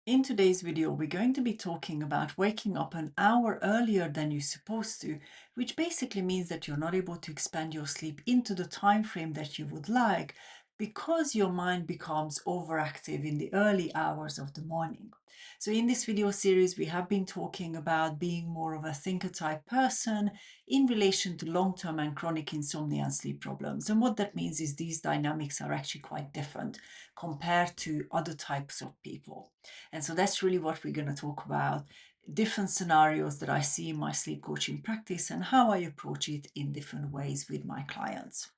In today's video, we're going to be talking about waking up an hour earlier than you're supposed to, which basically means that you're not able to expand your sleep into the time frame that you would like because your mind becomes overactive in the early hours of the morning. So in this video series, we have been talking about being more of a thinker type person in relation to long-term and chronic insomnia and sleep problems. And what that means is these dynamics are actually quite different compared to other types of people. And so that's really what we're going to talk about, different scenarios that I see in my sleep coaching practice and how I approach it in different ways with my clients.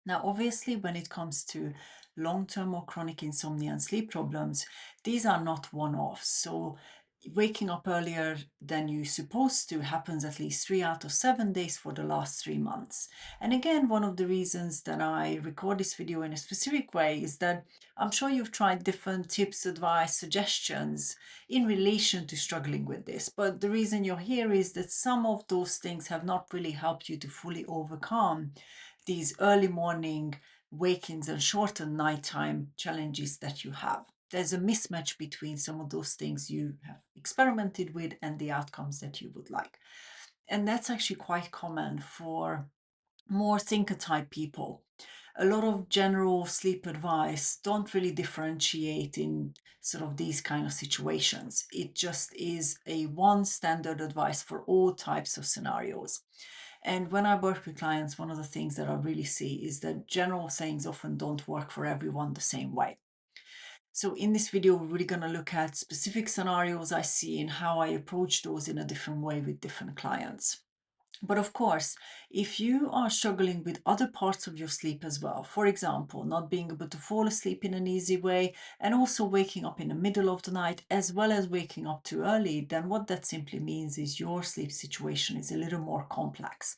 Now, obviously, when it comes to long-term or chronic insomnia and sleep problems, these are not one-offs. So waking up earlier than you're supposed to happens at least 3 out of 7 days for the last 3 months. And again, one of the reasons that I record this video in a specific way is that I'm sure you've tried different tips, advice, suggestions in relation to struggling with this. But the reason you're here is that some of those things have not really helped you to fully overcome these early morning wakings and shortened nighttime challenges that you have. There's a mismatch between some of those things you have experimented with and the outcomes that you would like. And that's actually quite common for more thinker type people. A lot of general sleep advice don't really differentiate in sort of these kind of situations. It just is a one standard advice for all types of scenarios. And when I work with clients, one of the things that I really see is that general things often don't work for everyone the same way. So in this video, we're really going to look at specific scenarios I see and how I approach those in a different way with different clients. But of course, if you are struggling with other parts of your sleep as well, for example, not being able to fall asleep in an easy way and also waking up in the middle of the night as well as waking up too early, then what that simply means is your sleep situation is a little more complex.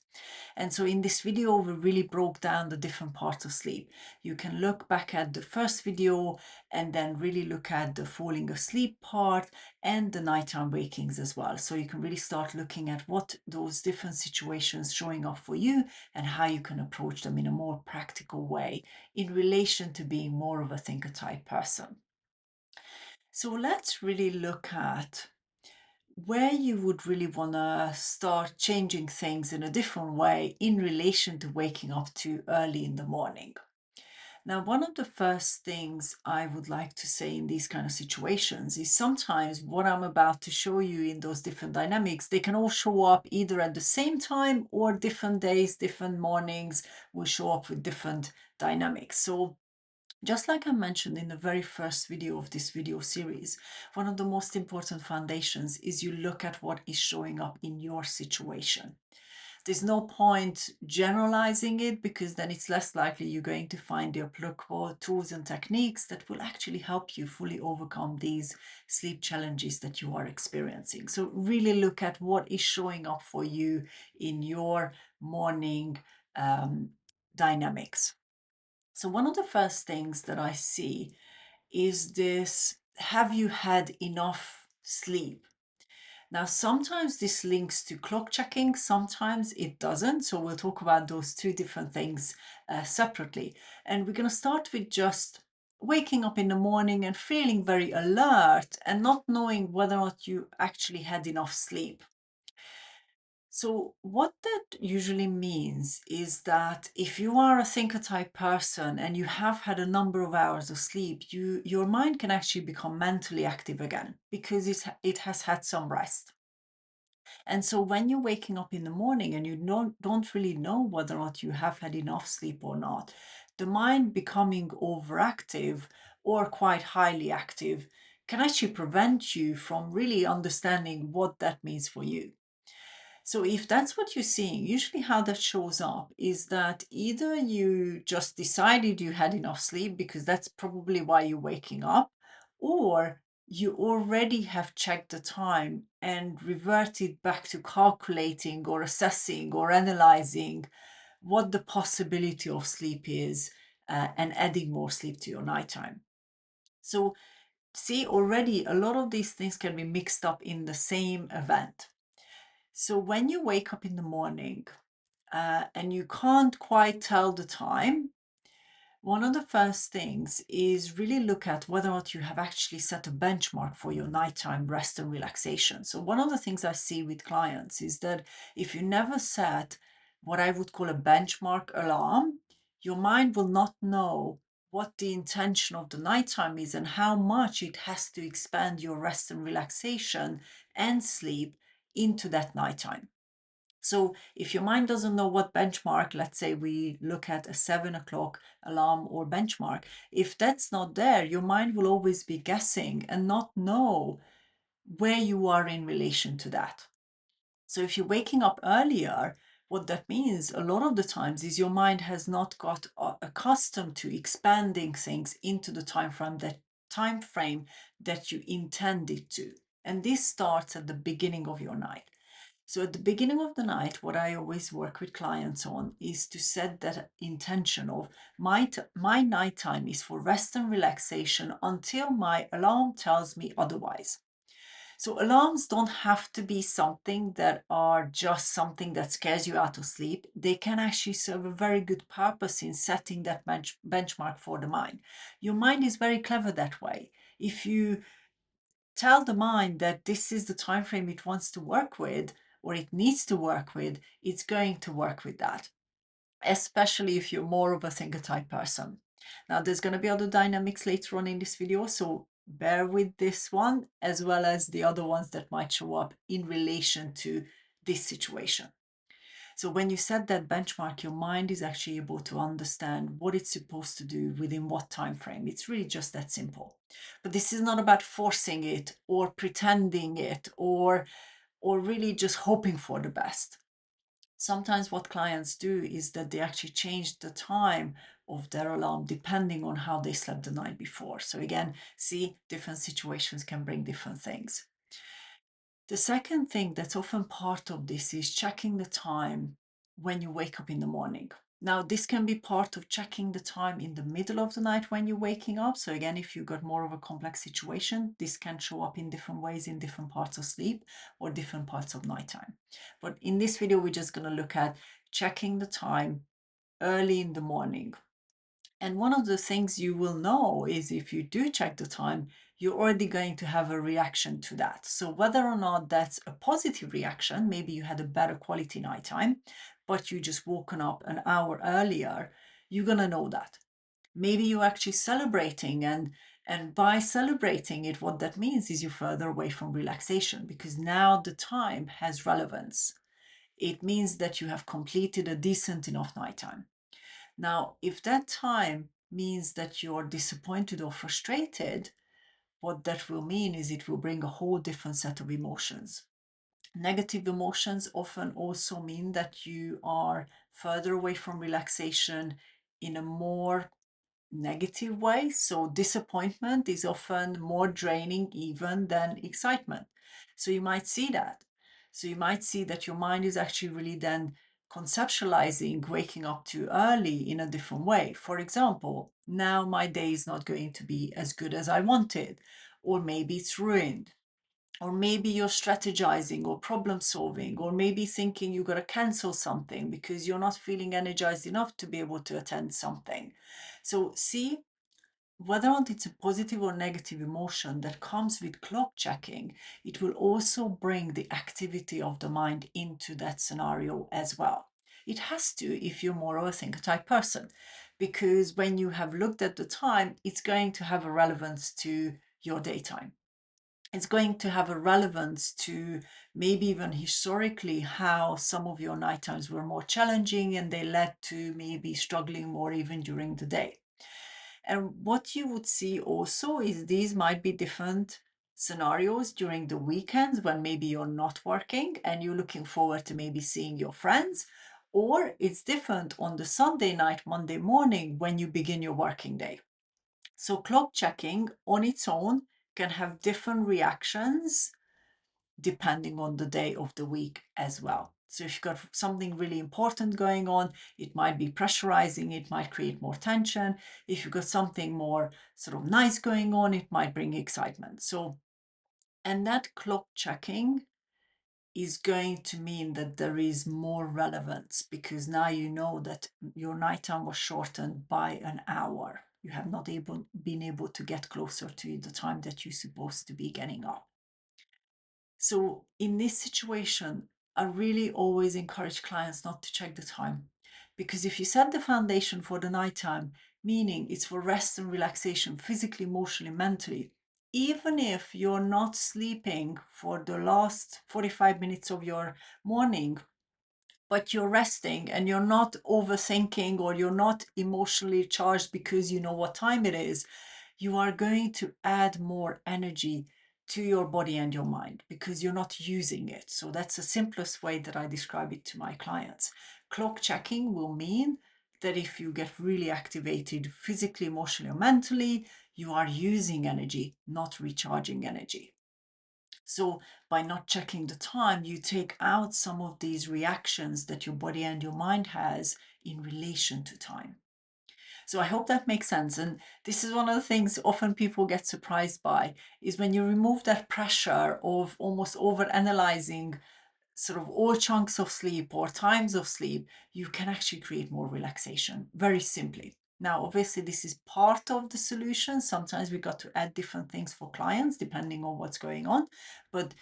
And so in this video, we really broke down the different parts of sleep. You can look back at the first video and then really look at the falling asleep part and the nighttime wakings as well. So you can really start looking at what those different situations showing up for you and how you can approach them in a more practical way in relation to being more of a thinker type person. So let's really look at where you would really want to start changing things in a different way in relation to waking up too early in the morning. Now, one of the first things I would like to say in these kind of situations is sometimes what I'm about to show you in those different dynamics, they can all show up either at the same time or different days, different mornings will show up with different dynamics. So just like I mentioned in the very first video of this video series, one of the most important foundations is you look at what is showing up in your situation. There's no point generalizing it because then it's less likely you're going to find the applicable tools and techniques that will actually help you fully overcome these sleep challenges that you are experiencing. So really look at what is showing up for you in your morning dynamics. So one of the first things that I see is this, have you had enough sleep? Now, sometimes this links to clock checking, sometimes it doesn't. So we'll talk about those two different things separately. And we're going to start with just waking up in the morning and feeling very alert and not knowing whether or not you actually had enough sleep. So what that usually means is that if you are a thinker type person and you have had a number of hours of sleep, your mind can actually become mentally active again because it has had some rest. And so when you're waking up in the morning and you don't really know whether or not you have had enough sleep or not, the mind becoming overactive or quite highly active can actually prevent you from really understanding what that means for you. So if that's what you're seeing, usually how that shows up is that either you just decided you had enough sleep because that's probably why you're waking up, or you already have checked the time and reverted back to calculating or assessing or analyzing what the possibility of sleep is and adding more sleep to your nighttime. So see, already a lot of these things can be mixed up in the same event. So when you wake up in the morning and you can't quite tell the time, One of the first things is really look at whether or not you have actually set a benchmark for your nighttime rest and relaxation. So, one of the things I see with clients is that if you never set what I would call a benchmark alarm, your mind will not know what the intention of the nighttime is and how much it has to expand your rest and relaxation and sleep into that nighttime. So if your mind doesn't know what benchmark, let's say we look at a 7 o'clock alarm or benchmark, if that's not there, your mind will always be guessing and not know where you are in relation to that. So if you're waking up earlier, what that means a lot of the times is your mind has not got accustomed to expanding things into the time frame that you intend it to. And this starts at the beginning of your night. So at the beginning of the night, what I always work with clients on is to set that intention of my nighttime is for rest and relaxation until my alarm tells me otherwise. So alarms don't have to be something that are just something that scares you out of sleep. They can actually serve a very good purpose in setting that benchmark for the mind. Your mind is very clever that way. If you tell the mind that this is the time frame it wants to work with or it needs to work with, it's going to work with that, especially if you're more of a thinker type person. Now, there's going to be other dynamics later on in this video, so bear with this one as well as the other ones that might show up in relation to this situation. So when you set that benchmark, your mind is actually able to understand what it's supposed to do within what time frame. It's really just that simple. But this is not about forcing it or pretending it or really just hoping for the best. Sometimes what clients do is that they actually change the time of their alarm depending on how they slept the night before. So again, see, different situations can bring different things. The second thing that's often part of this is checking the time when you wake up in the morning. Now, this can be part of checking the time in the middle of the night when you're waking up. So, again, if you've got more of a complex situation, this can show up in different ways in different parts of sleep or different parts of nighttime. But in this video, we're just going to look at checking the time early in the morning. And one of the things you will know is if you do check the time, you're already going to have a reaction to that. So whether or not that's a positive reaction, maybe you had a better quality nighttime, but you just woken up an hour earlier, you're gonna know that. Maybe you're actually celebrating and by celebrating it, what that means is you're further away from relaxation because now the time has relevance. It means that you have completed a decent enough nighttime. Now, if that time means that you're disappointed or frustrated, what that will mean is it will bring a whole different set of emotions. Negative emotions often also mean that you are further away from relaxation in a more negative way. So, disappointment is often more draining even than excitement. So, you might see that. So, you might see that your mind is actually really then conceptualizing waking up too early in a different way. For example, now my day is not going to be as good as I wanted, or maybe it's ruined. Or maybe you're strategizing or problem solving, or maybe thinking you're going to cancel something because you're not feeling energized enough to be able to attend something. So, see, whether or not it's a positive or negative emotion that comes with clock checking, it will also bring the activity of the mind into that scenario as well. It has to if you're more of a thinker type person, because when you have looked at the time, it's going to have a relevance to your daytime. It's going to have a relevance to maybe even historically how some of your night times were more challenging and they led to maybe struggling more even during the day. And what you would see also is these might be different scenarios during the weekends when maybe you're not working and you're looking forward to maybe seeing your friends, or it's different on the Sunday night, Monday morning when you begin your working day. So, clock checking on its own can have different reactions depending on the day of the week as well. So if you've got something really important going on, it might be pressurizing, it might create more tension. If you've got something more sort of nice going on, it might bring excitement. So, and that clock checking is going to mean that there is more relevance, because now you know that your nighttime was shortened by an hour. You have not been able to get closer to the time that you're supposed to be getting up. So in this situation, I really always encourage clients not to check the time, because if you set the foundation for the nighttime, meaning it's for rest and relaxation, physically, emotionally, mentally, even if you're not sleeping for the last 45 minutes of your morning, but you're resting and you're not overthinking or you're not emotionally charged because you know what time it is, you are going to add more energy to your body and your mind because you're not using it. So that's the simplest way that I describe it to my clients. Clock checking will mean that if you get really activated physically, emotionally, or mentally, you are using energy, not recharging energy. So by not checking the time, you take out some of these reactions that your body and your mind has in relation to time. So I hope that makes sense. And this is one of the things often people get surprised by, is when you remove that pressure of almost over analyzing sort of all chunks of sleep or times of sleep, you can actually create more relaxation very simply. Now, obviously, this is part of the solution. Sometimes we got to add different things for clients depending on what's going on. But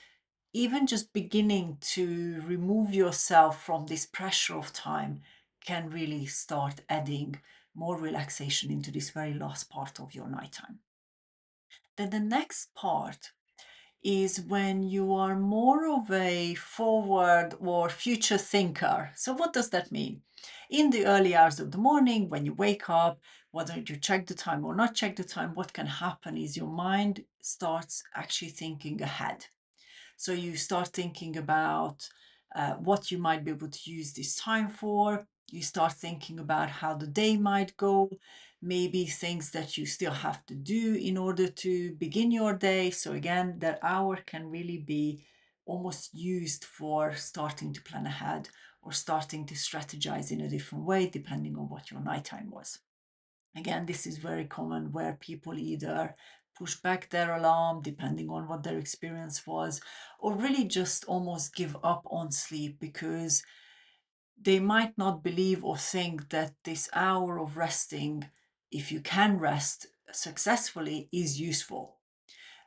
even just beginning to remove yourself from this pressure of time can really start adding more relaxation into this very last part of your nighttime. Then the next part is when you are more of a forward or future thinker. So what does that mean? In the early hours of the morning, when you wake up, whether you check the time or not check the time, what can happen is your mind starts actually thinking ahead. So you start thinking about what you might be able to use this time for. You start thinking about how the day might go, maybe things that you still have to do in order to begin your day. So again, that hour can really be almost used for starting to plan ahead or starting to strategize in a different way, depending on what your nighttime was. Again, this is very common where people either push back their alarm, depending on what their experience was, or really just almost give up on sleep because they might not believe or think that this hour of resting, if you can rest successfully, is useful.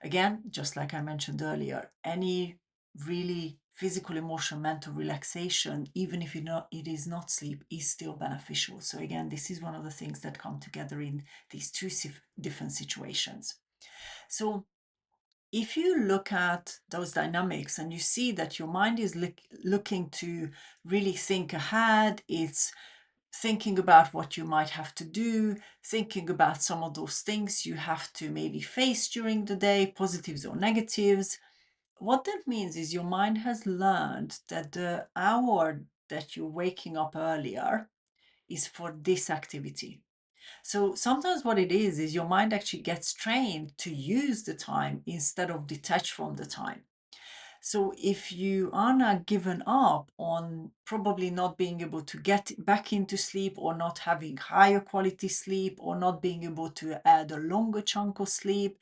Again, just like I mentioned earlier, any really physical, emotional, mental relaxation, even if it is not sleep, is still beneficial. So again, this is one of the things that come together in these two different situations. So if you look at those dynamics and you see that your mind is looking to really think ahead, it's thinking about what you might have to do, thinking about some of those things you have to maybe face during the day, positives or negatives. What that means is your mind has learned that the hour that you're waking up earlier is for this activity. So sometimes what it is your mind actually gets trained to use the time instead of detach from the time. So if you are now given up on probably not being able to get back into sleep or not having higher quality sleep or not being able to add a longer chunk of sleep,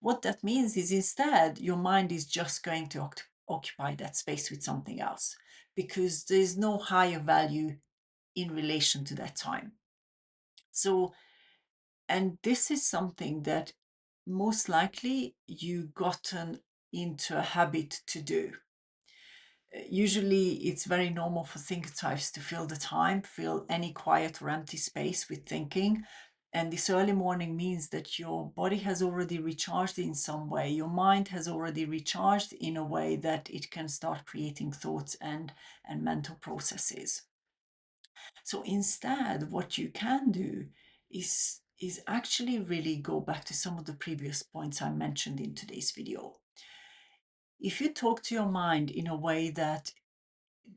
what that means is instead your mind is just going to occupy that space with something else because there's no higher value in relation to that time. So, and this is something that most likely you gotten into a habit to do. Usually it's very normal for thinker types to fill the time, fill any quiet or empty space with thinking. And this early morning means that your body has already recharged in some way. Your mind has already recharged in a way that it can start creating thoughts and mental processes. So instead, what you can do is actually really go back to some of the previous points I mentioned in today's video. If you talk to your mind in a way that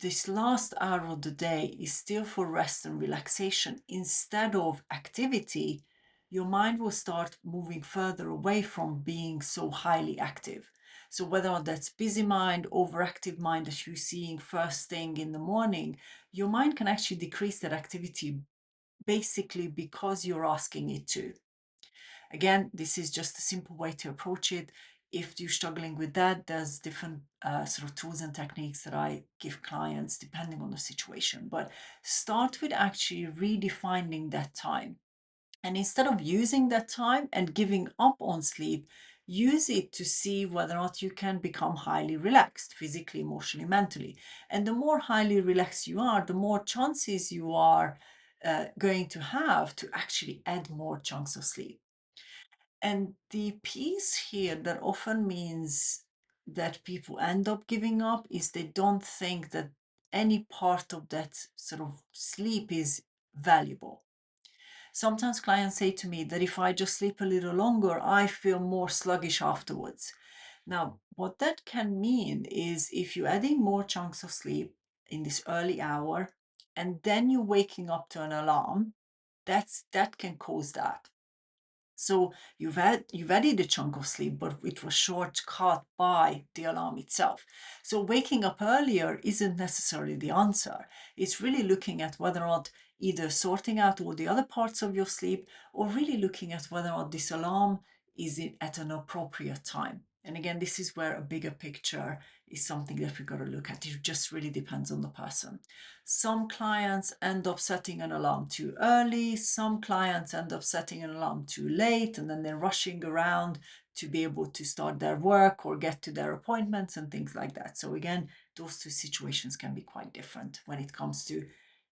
this last hour of the day is still for rest and relaxation instead of activity, your mind will start moving further away from being so highly active. So whether that's busy mind, overactive mind that you're seeing first thing in the morning, your mind can actually decrease that activity basically because you're asking it to. Again, this is just a simple way to approach it. If you're struggling with that, there's different sort of tools and techniques that I give clients depending on the situation. But start with actually redefining that time. And instead of using that time and giving up on sleep, use it to see whether or not you can become highly relaxed physically, emotionally, mentally. And the more highly relaxed you are, the more chances you are going to have to actually add more chunks of sleep. And the piece here that often means that people end up giving up is they don't think that any part of that sort of sleep is valuable. Sometimes clients say to me that if I just sleep a little longer, I feel more sluggish afterwards. Now, what that can mean is if you're adding more chunks of sleep in this early hour and then you're waking up to an alarm, that can cause that. So you've added a chunk of sleep, but it was short-cut by the alarm itself. So waking up earlier isn't necessarily the answer. It's really looking at whether or not either sorting out all the other parts of your sleep or really looking at whether or not this alarm is at an appropriate time. And again, this is where a bigger picture is something that we've got to look at. It just really depends on the person. Some clients end up setting an alarm too early. Some clients end up setting an alarm too late, and then they're rushing around to be able to start their work or get to their appointments and things like that. So again, those two situations can be quite different when it comes to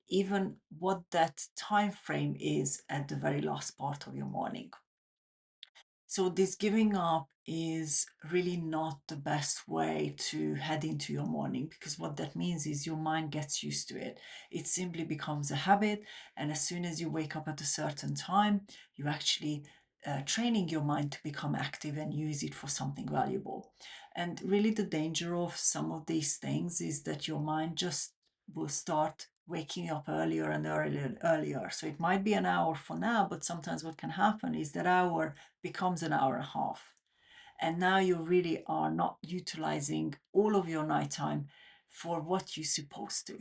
even what that time frame is at the very last part of your morning. So this giving up is really not the best way to head into your morning, because what that means is your mind gets used to it. It simply becomes a habit, and as soon as you wake up at a certain time, you actually training your mind to become active and use it for something valuable. And really the danger of some of these things is that your mind just will start waking up earlier and earlier and earlier. So it might be an hour for now, but sometimes what can happen is that hour becomes an hour and a half. And now you really are not utilizing all of your nighttime for what you're supposed to.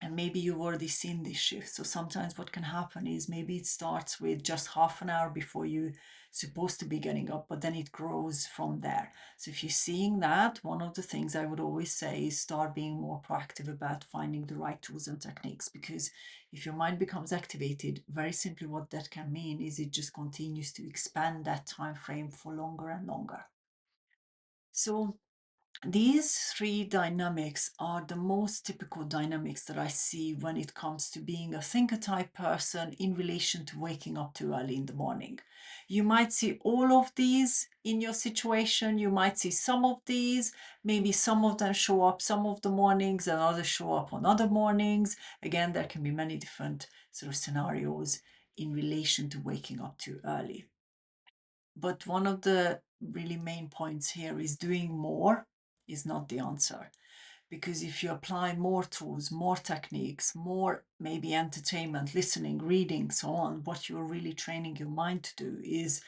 And maybe you've already seen this shift. So sometimes what can happen is maybe it starts with just half an hour before you supposed to be getting up, but then it grows from there. So if you're seeing that, one of the things I would always say is start being more proactive about finding the right tools and techniques, because if your mind becomes activated, very simply what that can mean is it just continues to expand that time frame for longer and longer. So these three dynamics are the most typical dynamics that I see when it comes to being a thinker type person in relation to waking up too early in the morning. You might see all of these in your situation. You might see some of these. Maybe some of them show up some of the mornings and others show up on other mornings. Again, there can be many different sort of scenarios in relation to waking up too early. But one of the really main points here is doing more is not the answer. Because if you apply more tools, more techniques, more maybe entertainment, listening, reading, so on, what you're really training your mind to do is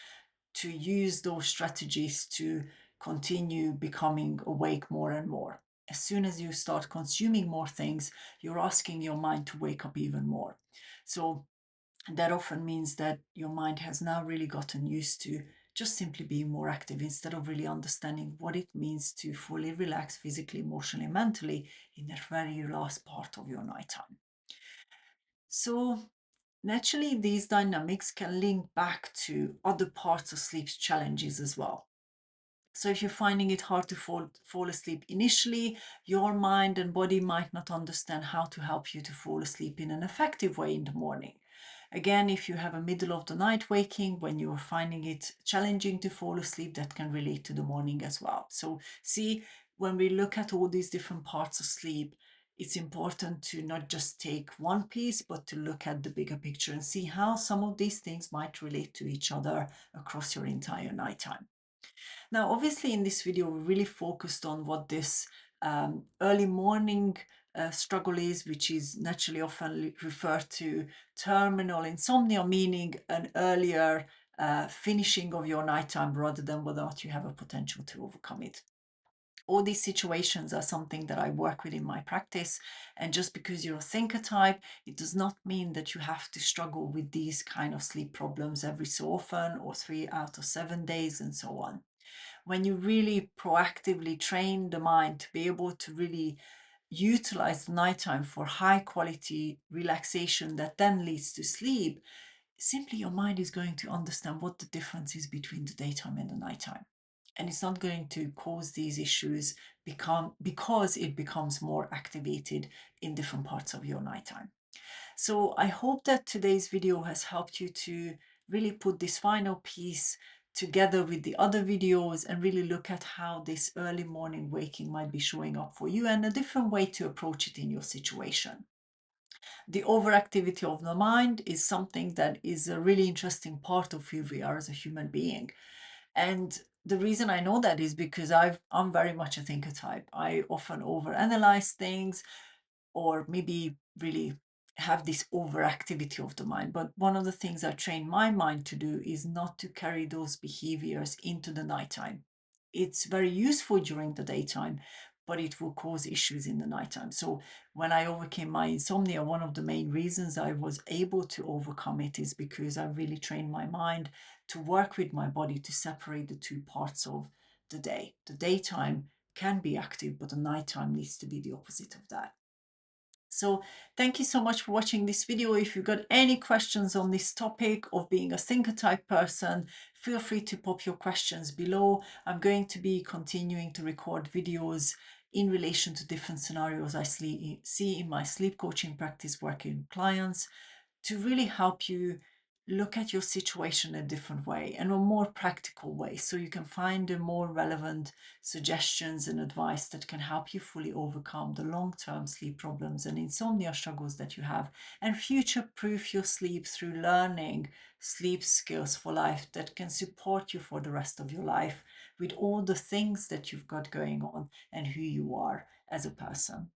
to use those strategies to continue becoming awake more and more. As soon as you start consuming more things, you're asking your mind to wake up even more. So that often means that your mind has now really gotten used to just simply being more active instead of really understanding what it means to fully relax physically, emotionally, mentally in that very last part of your nighttime. So, naturally, these dynamics can link back to other parts of sleep's challenges as well. So if you're finding it hard to fall asleep initially, your mind and body might not understand how to help you to fall asleep in an effective way in the morning. Again, if you have a middle of the night waking when you're finding it challenging to fall asleep, that can relate to the morning as well. So see, when we look at all these different parts of sleep, it's important to not just take one piece, but to look at the bigger picture and see how some of these things might relate to each other across your entire nighttime. Now, obviously, in this video, we really focused on what this early morning struggle is, which is naturally often referred to terminal insomnia, meaning an earlier finishing of your nighttime rather than whether or not you have a potential to overcome it. All these situations are something that I work with in my practice. And just because you're a thinker type, it does not mean that you have to struggle with these kind of sleep problems every so often or 3 out of 7 days and so on. When you really proactively train the mind to be able to really utilize the nighttime for high quality relaxation that then leads to sleep, simply your mind is going to understand what the difference is between the daytime and the nighttime. And it's not going to cause these issues because it becomes more activated in different parts of your nighttime. So I hope that today's video has helped you to really put this final piece together with the other videos and really look at how this early morning waking might be showing up for you and a different way to approach it in your situation. The overactivity of the mind is something that is a really interesting part of who we are as a human being. And the reason I know that is because I'm very much a thinker type. I often overanalyze things or maybe really have this overactivity of the mind. But one of the things I train my mind to do is not to carry those behaviors into the nighttime. It's very useful during the daytime, but it will cause issues in the nighttime. So when I overcame my insomnia, one of the main reasons I was able to overcome it is because I really trained my mind to work with my body to separate the two parts of the day. The daytime can be active, but the nighttime needs to be the opposite of that. So thank you so much for watching this video. If you've got any questions on this topic of being a thinker type person, feel free to pop your questions below. I'm going to be continuing to record videos in relation to different scenarios I see in my sleep coaching practice working with clients to really help you look at your situation a different way and a more practical way so you can find the more relevant suggestions and advice that can help you fully overcome the long-term sleep problems and insomnia struggles that you have and future-proof your sleep through learning sleep skills for life that can support you for the rest of your life with all the things that you've got going on and who you are as a person.